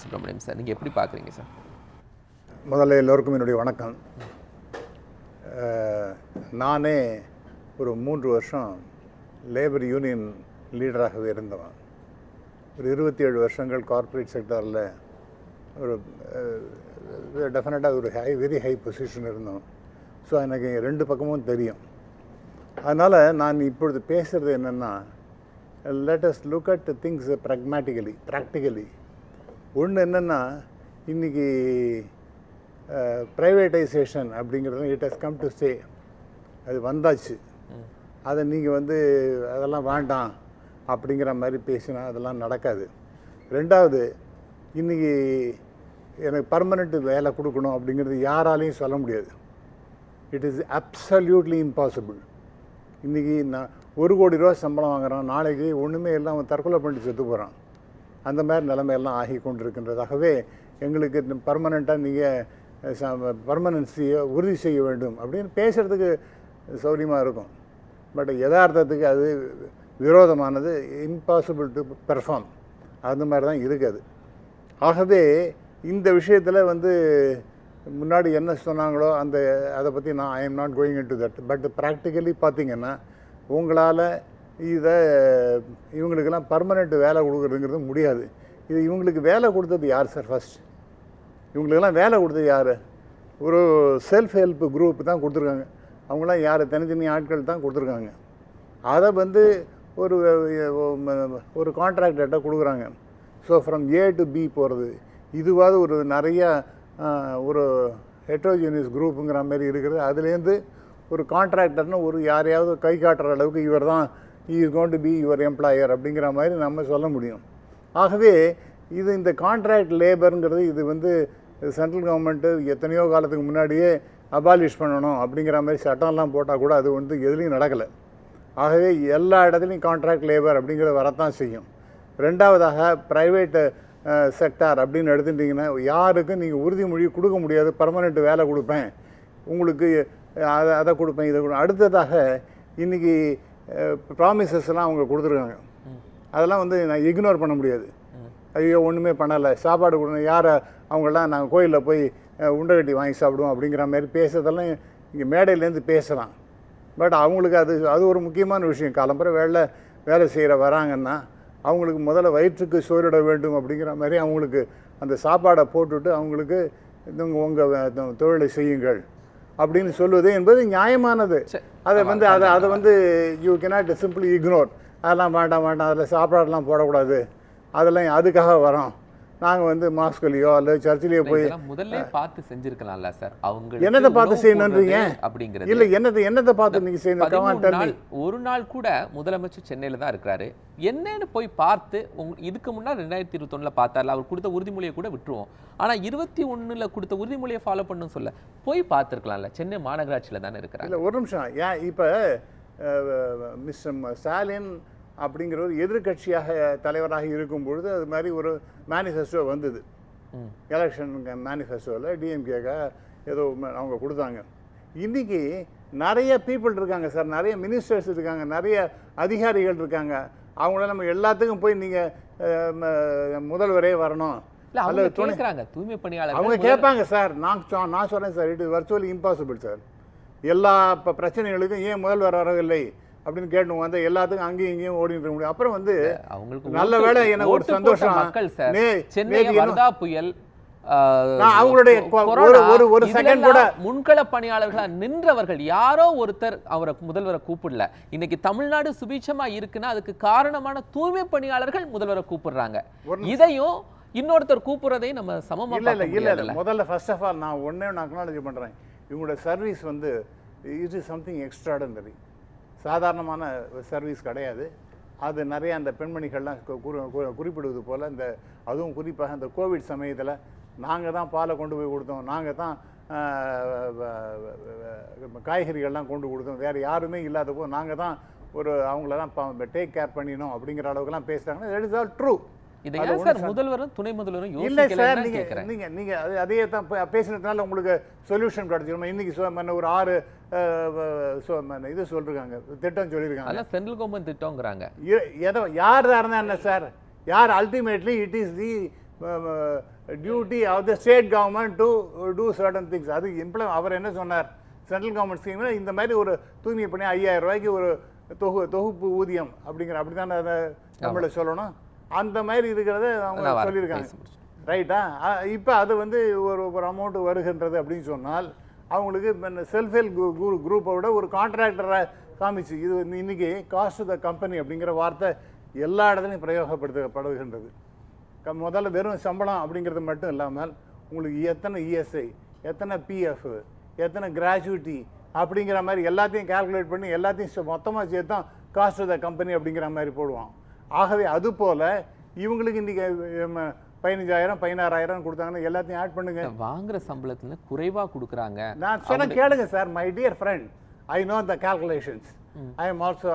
Subramaniam sir, நீங்கள் எப்படி பார்க்குறீங்க சார்? முதல்ல எல்லோருக்கும் என்னுடைய வணக்கம். நானே ஒரு 3 வருஷம் லேபர் யூனியன் லீடராகவே இருந்தவன். ஒரு 27 வருஷங்கள் கார்ப்பரேட் செக்டாரில் ஒரு டெஃபினட்டாக ஒரு வெரி ஹை பொசிஷன் இருந்தோம். ஸோ எனக்கு 2 பக்கமும் தெரியும். அதனால் நான் இப்பொழுது பேசுகிறது என்னென்னா, let us look at things practically. ஒன்று என்னென்னா, இன்றைக்கி ப்ரைவேட்டைசேஷன் அப்படிங்கிறது it has come to stay. அது வந்தாச்சு. அதை நீங்கள் அதெல்லாம் வேண்டாம் அப்படிங்கிற மாதிரி பேசினா அதெல்லாம் நடக்காது. ரெண்டாவது, இன்றைக்கி எனக்கு பர்மனெண்ட் வேலை கொடுக்கணும் அப்படிங்கிறது யாராலையும் சொல்ல முடியாது. It is absolutely impossible. இன்றைக்கி நான் 1 கோடி ரூபா சம்பளம் வாங்குகிறான், நாளைக்கு ஒன்றுமே எல்லாம் அவன் தற்கொலை பண்ணிட்டு செத்து போகிறான். அந்த மாதிரி நிலைமையெல்லாம் ஆகி கொண்டிருக்கின்றதாகவே எங்களுக்கு பர்மனெண்ட்டாக நீங்கள் பர்மனன்சியை உறுதி செய்ய வேண்டும் அப்படின்னு பேசுகிறதுக்கு சௌரியமாக இருக்கும். பட் யதார்த்தத்துக்கு அது விரோதமானது, இம்பாசிபிள் டு பெர்ஃபார்ம். அந்த மாதிரி தான் இருக்குது. ஆகவே இந்த விஷயத்தில் முன்னாடி என்ன சொன்னாங்களோ அதை பற்றி I am not going in to that. But practically பார்த்திங்கன்னா, உங்களால் இவங்களுக்கெல்லாம் பர்மனெண்ட் வேலை கொடுக்குறதுங்கிறது முடியாது. இது இவங்களுக்கு வேலை கொடுத்தது யார் சார்? ஃபஸ்ட் இவங்களுக்கெல்லாம் வேலை கொடுத்தது யார்? ஒரு செல்ஃப் ஹெல்ப் குரூப் தான் கொடுத்துருக்காங்க. அவங்களாம் யார்? தனித்தனி ஆட்கள் தான் கொடுத்துருக்காங்க. அதை ஒரு கான்ட்ராக்டர்கிட்ட கொடுக்குறாங்க. So from A to B போகிறது. இதுவாது ஒரு நிறையா ஒரு ஹெட்ரோஜினியஸ் குரூப்புங்கிற மாதிரி இருக்கிறது. அதுலேருந்து ஒரு கான்ட்ராக்டர்னு ஒரு யாரையாவது கை காட்டுற அளவுக்கு இவர் தான் is going to be your employer அப்படிங்கிற மாதிரி நம்ம சொல்ல முடியும். ஆகவே இந்த கான்ட்ராக்ட் லேபருங்கிறது சென்ட்ரல் கவர்மெண்ட்டு எத்தனையோ காலத்துக்கு முன்னாடியே அபாலிஷ் பண்ணணும் அப்படிங்கிற மாதிரி சட்டம்லாம் போட்டால் கூட அது எதுலேயும் நடக்கலை. ஆகவே எல்லா இடத்துலையும் கான்ட்ராக்ட் லேபர் அப்படிங்கிறது வரத்தான் செய்யும். ரெண்டாவதாக ப்ரைவேட்டு செக்டார் அப்படின்னு எடுத்துட்டிங்கன்னா, யாருக்கும் நீங்கள் உறுதிமொழி கொடுக்க முடியாது. பர்மனெண்ட் வேலை கொடுப்பேன் உங்களுக்கு, அதை கொடுப்பேன், இதை கொடுப்பேன். அடுத்ததாக இன்றைக்கி ப்ராமிசஸ்லாம் அவங்க கொடுத்துருக்காங்க. அதெல்லாம் நான் இக்னோர் பண்ண முடியாது. ஐயோ ஒன்றுமே பண்ணலை, சாப்பாடு கொடுக்கணும், யாரை அவங்களாம் நாங்கள் கோயிலில் போய் உண்டை கட்டி வாங்கி சாப்பிடுவோம் அப்படிங்கிற மாதிரி பேசுறதெல்லாம் இங்கே மேடையிலேருந்து பேசலாம். பட் அவங்களுக்கு அது ஒரு முக்கியமான விஷயம். காலம்புற வேலை செய்கிற வராங்கன்னா அவங்களுக்கு முதல்ல வயிற்றுக்கு சோறிட வேண்டும் அப்படிங்கிற மாதிரி அவங்களுக்கு அந்த சாப்பாடை போட்டுவிட்டு அவங்களுக்கு உங்கள் தொழிலை செய்யுங்கள் அப்படின்னு சொல்லுவது என்பது நியாயமானது. அதை யூ கேனாட் சிம்பிளி இக்னோர். அதெல்லாம் வேண்டாம், அதில் சாப்பாடெல்லாம் போடக்கூடாது, அதெல்லாம் அதுக்காக வரோம். நாங்கள் மாஸ்கோலையோ அல்லது சர்ச்சிலேயோ போய் முதல்ல பார்த்து செஞ்சிருக்கலாம்ல சார். அவங்க என்னத்தை பார்த்து செய்யணுன்றீங்க அப்படிங்கிறது இல்லை. என்னத்தை பார்த்து நீங்கள் செய்யணும்? ஒரு நாள் கூட முதலமைச்சர் சென்னையில் தான் இருக்கிறாரு. என்னன்னு போய் பார்த்து இதுக்கு முன்னாடி 2021 பார்த்தார்ல, அவர் கொடுத்த உறுதிமொழியை கூட விட்டுருவோம். ஆனால் 21 கொடுத்த உறுதிமொழியை ஃபாலோ பண்ணணும்னு சொல்ல போய் பார்த்துருக்கலாம்ல. சென்னை மாநகராட்சியில் தானே இருக்கிறாங்க. இல்லை, ஒரு நிமிஷம். ஏன் இப்போ மிஸ்டர் ஸ்டாலின் அப்படிங்கிற ஒரு எதிர்கட்சியாக தலைவராக இருக்கும் பொழுது அது மாதிரி ஒரு மேனிஃபெஸ்டோ வந்தது. எலெக்ஷன் மேனிஃபெஸ்டோவில் டிஎம்கேக ஏதோ அவங்க கொடுத்தாங்க. இன்றைக்கி நிறைய பீப்புள் இருக்காங்க சார், நிறைய மினிஸ்டர்ஸ் இருக்காங்க, நிறைய அதிகாரிகள் இருக்காங்க. அவங்கள நம்ம எல்லாத்துக்கும் போய் நீங்கள் முதல்வரே வரணும் அல்லது தூய்மை பணியாளர் அவங்க கேட்பாங்க சார். நான் சொல்கிறேன் sir, it is virtually impossible sir. எல்லா பிரச்சனைகளுக்கும் ஏன் முதல்வர் வரவில்லை அப்படின்னு கேட்டு எல்லாத்துக்கும் அங்கேயும் இங்கேயும் ஓடிட்டு இருக்க முடியும். அப்புறம் அவங்களுக்கு நல்ல வேலை, எனக்கு ஒரு சந்தோஷம். மக்கள் சார், சென்னை வர்தா புயல், அவங்களுடைய ஒரு செகண்ட் கூட முன்கள பணியாளர்களா நின்றவர்கள் யாரோ ஒருத்தர் அவரை முதல்வரை கூப்பிடல. இன்னைக்கு தமிழ்நாடு சுபீட்சமா இருக்குன்னா அதுக்கு காரணமான தூய்மை பணியாளர்கள் முதல்வரை கூப்பிடுறாங்க. இதையும் இன்னொருத்தர் கூப்பிடுறதையும் நம்ம சமமா இல்ல. முதல்ல ஃபர்ஸ்ட் ஆஃப் ஆல் நான் அக்னாலஜ் பண்றேன். இவங்களோட service it is something extraordinary. சாதாரணமான சர்வீஸ் கிடையாது. அது நிறைய அந்த பெண்மணிகள்லாம் குறிப்பிடுவது போல் அதுவும் குறிப்பாக இந்த கோவிட் சமயத்தில் நாங்கள் தான் பாலை கொண்டு போய் கொடுத்தோம், நாங்கள் தான் காய்கறிகள்லாம் கொண்டு கொடுத்தோம், வேறு யாருமே இல்லாத போது நாங்கள் தான் அவங்களெல்லாம் டேக் கேர் பண்ணினோம் அப்படிங்கிற அளவுக்குலாம் பேசுகிறாங்கன்னா தட் இஸ் ஆல் ட்ரூ. முதல்வரும் துணை முதல்வரும் இல்லை சார். நீங்கள் அதையே தான் பேசினதுனால உங்களுக்கு சொல்யூஷன் கிடைச்சிருமா? இன்னைக்கு ஒரு 6 இது சொல்லிருக்காங்க, திட்டம் சொல்லியிருக்காங்க. சென்ட்ரல் கவர்மெண்ட் திட்டம்ங்கிறாங்க. யார் தான் என்ன சார்? யார் ultimately it is the duty of the state government to do certain things. அது அவர் என்ன சொன்னார், சென்ட்ரல் கவர்மெண்ட் ஸ்கீமில் இந்த மாதிரி ஒரு தூய்மை பண்ணி 5000 ரூபாய்க்கு ஒரு தொகுப்பு ஊதியம் அப்படிங்கிற அப்படி தானே அதை நம்மள சொல்லணும். அந்த மாதிரி இருக்கிறத அவங்க சொல்லியிருக்காங்க, ரைட்டா? இப்போ அது வந்து ஒரு அமௌண்ட் வருகின்றது அப்படின்னு சொன்னால் அவங்களுக்கு செல்ஃப் ஹெல்ப் குரூப்பை விட ஒரு கான்ட்ராக்டரை காமிச்சு இது இன்னைக்கு காஸ்ட் த கம்பெனி அப்படிங்கிற வார்த்தை எல்லா இடத்துலையும் பிரயோகப்படுத்துகின்றது. முதல்ல வெறும் சம்பளம் அப்படிங்கிறது மட்டும் இல்லாமல் உங்களுக்கு எத்தனை இஎஸ்ஐ, எத்தனை பிஎஃப், எத்தனை கிராஜுவிட்டி அப்படிங்கிற மாதிரி எல்லாத்தையும் கால்குலேட் பண்ணி எல்லாத்தையும் மொத்தமாக சேர்த்து தான் காஸ்ட் ஆஃப் த கம்பெனி அப்படிங்கிற மாதிரி போடுவான். ஆகவே அதுபோல் இவங்களுக்கு இன்றைக்கி 15,000 16,000 கொடுத்தாங்கன்னா எல்லாத்தையும் ஆட் பண்ணுங்க. வாங்குற சம்பளத்துல குறைவாக கொடுக்குறாங்க. நான் சொன்ன கேளுங்க sir, my dear friend, I know the calculations. I am also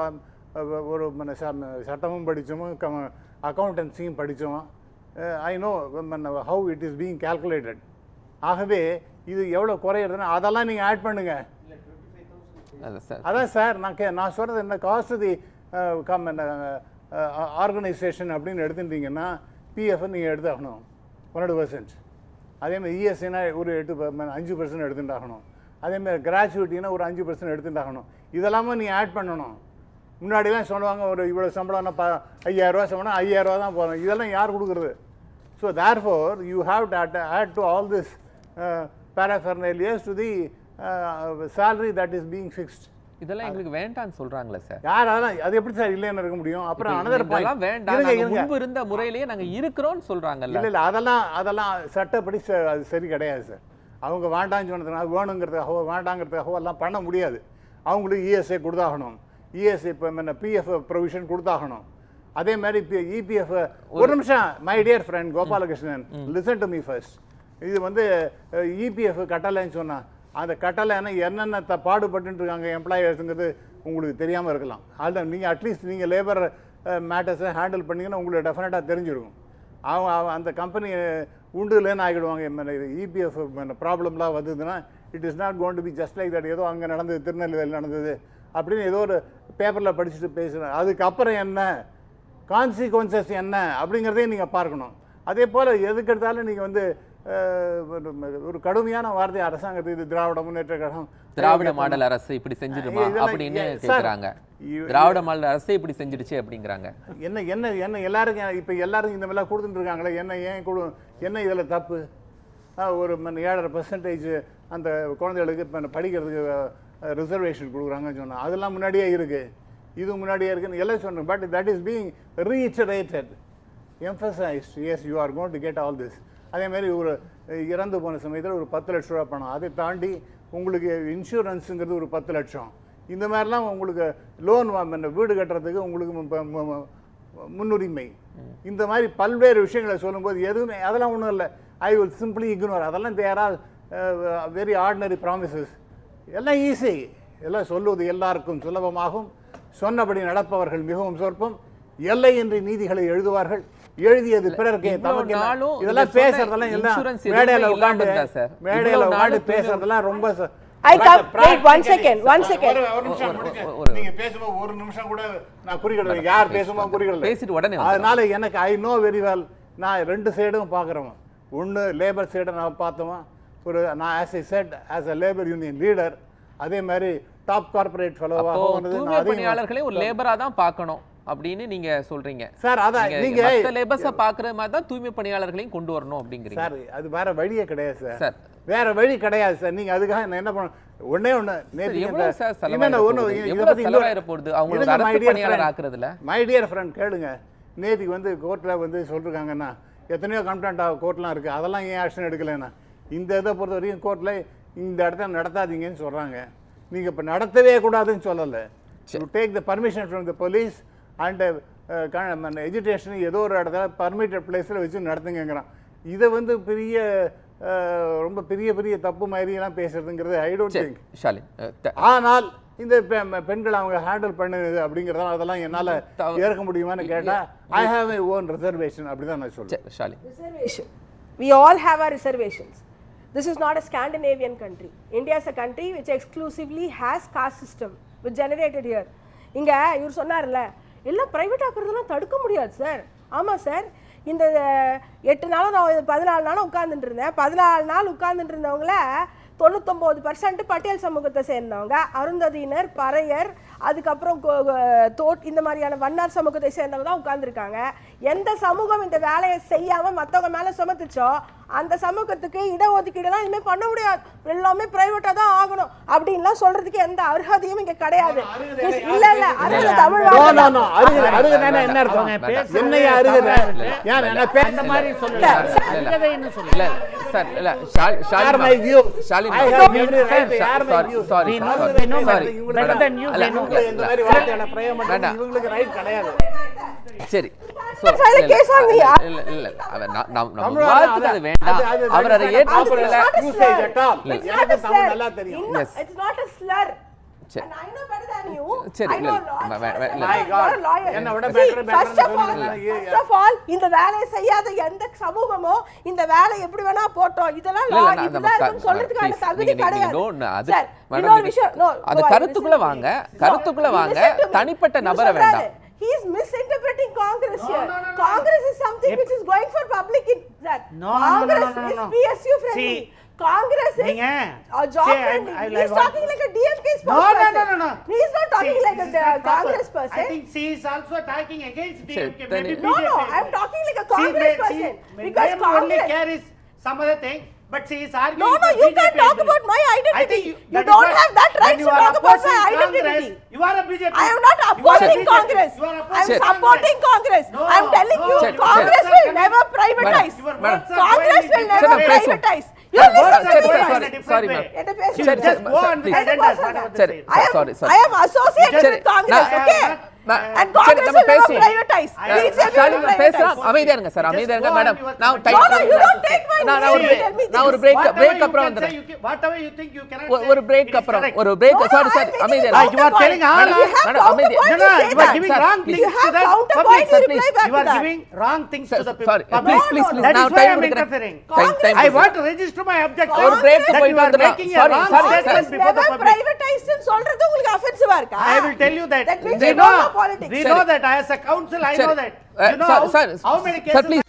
ஒரு சட்டமும் படித்தோம், அக்கௌண்டன்சியும் படித்தோம். I know how it is being calculated. ஆகவே இது எவ்வளோ குறையிறதுன்னா அதெல்லாம் நீங்கள் ஆட் பண்ணுங்க. அதான் சார் நான் சொல்கிறது என்ன, காஸ்ட் தி ஆர்கனைசேஷன் அப்படின்னு எடுத்துட்டீங்கன்னா பிஎஃப் நீங்கள் எடுத்தாகணும் 100%. அதேமாதிரி இஎஸ்ஐனா ஒரு 5% எடுத்துட்டாகணும். அதேமாதிரி கிராஜுவிட்டினா ஒரு 5% எடுத்துட்டாகணும். இதெல்லாமே நீங்கள் ஆட் பண்ணணும். முன்னாடிலாம் சொல்லுவாங்க ஒரு இவ்வளோ சம்பளம்னா 5,000 ரூபா சம்பளம் 5,000 ரூபா தான் போகிறோம். இதெல்லாம் யார் கொடுக்குறது? So therefore you have to add to all this paraphernalias to the salary that is being fixed. இதெல்லாம் எங்களுக்கு வேண்டாம்னு சொல்றாங்களே சார். யார் அதெல்லாம் அது எப்படி சார் இல்லைன்னு இருக்க முடியும்? அப்புறம் another point, இதெல்லாம் வேண்டாம், நாங்க முன்பு இருந்த முறையிலேயே நாங்க இருக்கிறோம்னு சொல்றாங்கல்ல. இல்லை அதெல்லாம் சட்டப்படி அது சரி கிடையாது சார். அவங்க வேண்டாம்னு சொன்னதுனால வேணுங்கிறதுக்காகவோ வேண்டாங்கிறதுக்காகவோ எல்லாம் பண்ண முடியாது. அவங்களுக்கு இஎஸ்ஐ கொடுத்தாகணும், இஎஸ்ஐ இப்போ பிஎஃப் ப்ரொவிஷன் கொடுத்தாகணும். அதே மாதிரி இபிஎஃப். ஒரு நிமிஷம் my dear friend Gopalakrishnan, listen to me first. இது வந்து இபிஎஃப் கட்டலைன்னு சொன்னால் அந்த கட்டளைன்னா என்னென்ன பாடுபட்டு இருக்காங்க எம்ப்ளாயர்ஸுங்கிறது உங்களுக்கு தெரியாமல் இருக்கலாம். அதுதான் நீங்கள் அட்லீஸ்ட் நீங்கள் லேபர் மேட்டர்ஸை ஹேண்டில் பண்ணிங்கன்னா உங்களுக்கு டெஃபினட்டாக தெரிஞ்சிருக்கும். அவங்க அந்த கம்பெனி உண்டுலேன்னு ஆகிடுவாங்க. இபிஎஃப் ப்ராப்ளம்லாம் வந்ததுன்னா it is not cone to be just like that. ஏதோ அங்கே நடந்தது, திருநெல்வேலி நடந்தது அப்படின்னு ஏதோ ஒரு பேப்பரில் படிச்சுட்டு பேசுகிறேன். அதுக்கப்புறம் என்ன கான்சிக்வன்சஸ் என்ன அப்படிங்கிறதையும் நீங்கள் பார்க்கணும். அதே போல் எதுக்கு எடுத்தாலும் நீங்கள் வந்து ஒரு கடுமையான வார்த்தை அரசாங்கத்துக்கு இது திராவிட முன்னேற்ற கழகம் திராவிட மாடல் அரசு இப்படி செஞ்சிடுமா அப்படின்னு கேக்குறாங்க. திராவிட மாடல் அரசு இப்படி செஞ்சிடுச்சு அப்படிங்கிறாங்க. என்ன என்ன என்ன எல்லாருக்கும் இப்போ எல்லாரும் இந்த மாதிரிலாம் கொடுத்துட்டு இருக்காங்களே, என்ன இதில் தப்பு? ஒரு 7.5% அந்த குழந்தைகளுக்கு இப்போ படிக்கிறதுக்கு ரிசர்வேஷன் கொடுக்குறாங்கன்னு சொன்னால் அதெல்லாம் முன்னாடியே இருக்குது, இது முன்னாடியே இருக்குன்னு எல்லாம் சொன்னேன். But that is being reiterated, emphasized. Yes, you are going to get all this. அதேமாதிரி ஒரு இறந்து போன சமயத்தில் ஒரு 10 லட்ச ரூபா பணம், அதை தாண்டி உங்களுக்கு இன்சூரன்ஸுங்கிறது ஒரு 10 லட்சம். இந்த மாதிரிலாம் உங்களுக்கு லோன் வீடு கட்டுறதுக்கு உங்களுக்கு முன்னுரிமை. இந்த மாதிரி பல்வேறு விஷயங்களை சொல்லும்போது எதுவுமே அதெல்லாம் ஒன்றும் இல்லை. I will simply ignore. அதெல்லாம் there are very ordinary promises. எல்லாம் ஈஸி. எல்லாம் சொல்லுவது எல்லாருக்கும் சுலபமாகும், சொன்னபடி நடப்பவர்கள் மிகவும் சொற்பம். எல்லையின்றி நீதிகளை எழுதுவார்கள், எழுதியது பிறருக்கு. இதெல்லாம் பேசுறதெல்லாம் எல்லாம் மேடையில உட்காந்து பேசுறதெல்லாம் ரொம்ப. நீங்க பேசும்போது ஒரு நிமிஷம் கூட நான் குறிக்கிடுவேன், யார் பேசும்போது குறிக்கிடல. அதனால எனக்கு ஐ நோ வெரி வெல். நான் 2 சைடும் பார்க்குறேன். ஒன்று லேபர் சைடை நான் பார்த்தோம். நான் as I set as a labour union leader, அதே மாதிரி டாப் கார்பரேட் ஃபெலோவாக பணியாளர்களே ஒரு லேபரா தான் பார்க்கணும் அப்படின்னு நீங்க சொல்றீங்க சார். அதான் நீங்க மத்த லேபர்ஸை பார்க்குற மாதிரி தான் தூய்மை பணியாளர்களையும் கொண்டு வரணும் அப்படிங்கிறீங்க சார். அது வேற வழியே கிடையாது சார், வேற வழி கிடையாது சார். நீங்க அதுக்காக என்ன பண்ண ஒண்ணே ஒண்ணு மை டியர் ஃப்ரெண்ட் கேளுங்க. நேற்றுக்கு வந்து கோர்ட்டில் வந்து சொல்லிருக்காங்கன்னா எத்தனையோ கம்ப்ளைண்ட் கோர்ட்லாம் இருக்குது, அதெல்லாம் ஏன் ஆக்ஷன் எடுக்கலைன்னா இந்த இதை பொறுத்த வரைக்கும் கோர்ட்டில் இந்த இடத்த நடத்தாதீங்கன்னு சொல்கிறாங்க. நீங்கள் இப்போ நடத்தவே கூடாதுன்னு சொல்லலை. To take the permission from the police and education ஏதோ ஒரு இடத்துல பர்மிட்டட் பிளேஸில் வச்சு நடத்துங்கிறான். இதை வந்து ரொம்ப பெரிய பெரிய தப்பு மாதிரிலாம் பேசுறதுங்கிறது ஐ டோன்ட் திங்க். ஆனால் இந்த பெண்கள் அவங்க ஹேண்டில் பண்ணுது அப்படிங்கிறதால அதெல்லாம் என்னால் ஏற்க முடியுமான்னு கேட்டால் I have my own reservation அப்படிதான் நான் சொல்றேன். Reservation. We all have our reservations. This is not a Scandinavian country. India is a country which exclusively has caste system which generated here. இங்க இவர் சொன்னார்ல எல்லாம் பிரைவேட் ஆக்குறதெல்லாம் தடுக்க முடியாது சார். ஆமாம் சார், இந்த 8 நாளும் நான் 14 நாளும் உட்கார்ந்துட்டு இருந்தேன். 14 நாள் உட்கார்ந்துட்டு இருந்தவங்கள 99% பட்டியல் சமூகத்தை சேர்ந்தவங்க, அருந்ததியினர், பறையர், அதுக்கப்புறம் இந்த மாதிரியான வண்ணார் சமூகத்தை சேர்ந்தவங்க தான் உட்கார்ந்துருக்காங்க. எந்த சமூகம் இந்த வேலையை செய்யாம மற்றவங்க மேல சுமத்துச்சோ அந்த சமூகத்துக்கு இடஒதுக்கீடுலாம் இனிமே பண்ண முடியாது, எல்லாமே பிரைவேட்டா தான் ஆகணும் அப்படின்லாம் சொல்றதுக்கு எந்த அர்ஹதையும் இங்க கிடையாது. இல்ல இல்ல அருகதை தமிழ் அருகதைன்னா என்ன அர்த்தம்? என்னையா அருகதை? யார் என்ன அந்த மாதிரி சொல்லுங்க. அருகதைன்னு சொல்லுங்க. சார் இல்ல ஷாலிமா I have every right. Sorry better than you. இந்த மாதிரி வார்த்தைகளை பிரயோகம் பண்றது இவங்களுக்கு ரைட் கிடையாது. சரி கேஸ் ஆனியா? இல்ல இல்ல நம்ம வார்த்தை வேண்டாம். அவர் அதை ஏற்றுக்கொள்ளல. Usage at all. எனக்கு தமிழ் நல்லா தெரியும். It's not a slur. சரி. And I know better than you. சரி I know My God. என்ன விட better first of all இந்த வேலையை செய்யாத எந்த சமூகமோ இந்த வேலை எப்படி வேணா போட்டோம் இதெல்லாம் லா இப்படிதான் இருக்குன்னு சொல்றதுக்கான தகுதி கிடையாது. அது கருத்துக்குள்ள வாங்க தனிப்பட்ட நபரை வேண்டாம். He is misinterpreting Congress here. Congress is something which is going for public in that. Congress is PSU friendly. Congress is job friendly. He is talking like a DMK spokesperson. No. He is not talking like a Congress person. I think she is also talking against DMK. Maybe No, I am talking like a Congress person. Because only care is some other thing. But she is arguing. No, you can't talk about my identity. You don't have that right to talk about my identity. You are a BJP. I am not opposing Congress. I am supporting Congress. I am telling you, Congress will never privatize. Congress will never privatize. You listen to me. Sorry, ma'am. Just go on with the agenda. I am associated with Congress, okay? And Congress will never privatize. பேசலாம். அமைதியா இருங்க sir, அமைதியா இருங்க madam. No, you don't take my name. நான் ஒரு break அப்புறம் வந்துறேன். Whatever you think you cannot. ஒரு break அப்புறம் சாரி சார் அமைதியா இருங்க. You are telling all madam அமைதியா. No, you are giving wrong things to the public. You are giving wrong things to the Sorry, public. please. That Now is why I am time interfering. Time. I want to register my objection. ஒரு break That போயிட்டு you are வந்துடலாம். making a wrong Sorry, statement before the Never public. privatized ன்னு சொல்றது உங்களுக்கு offensive ஆ இருக்கா? I will tell you that. That means We you don't know politics. know that as a council, I know that. You know how many cases. Sir, please.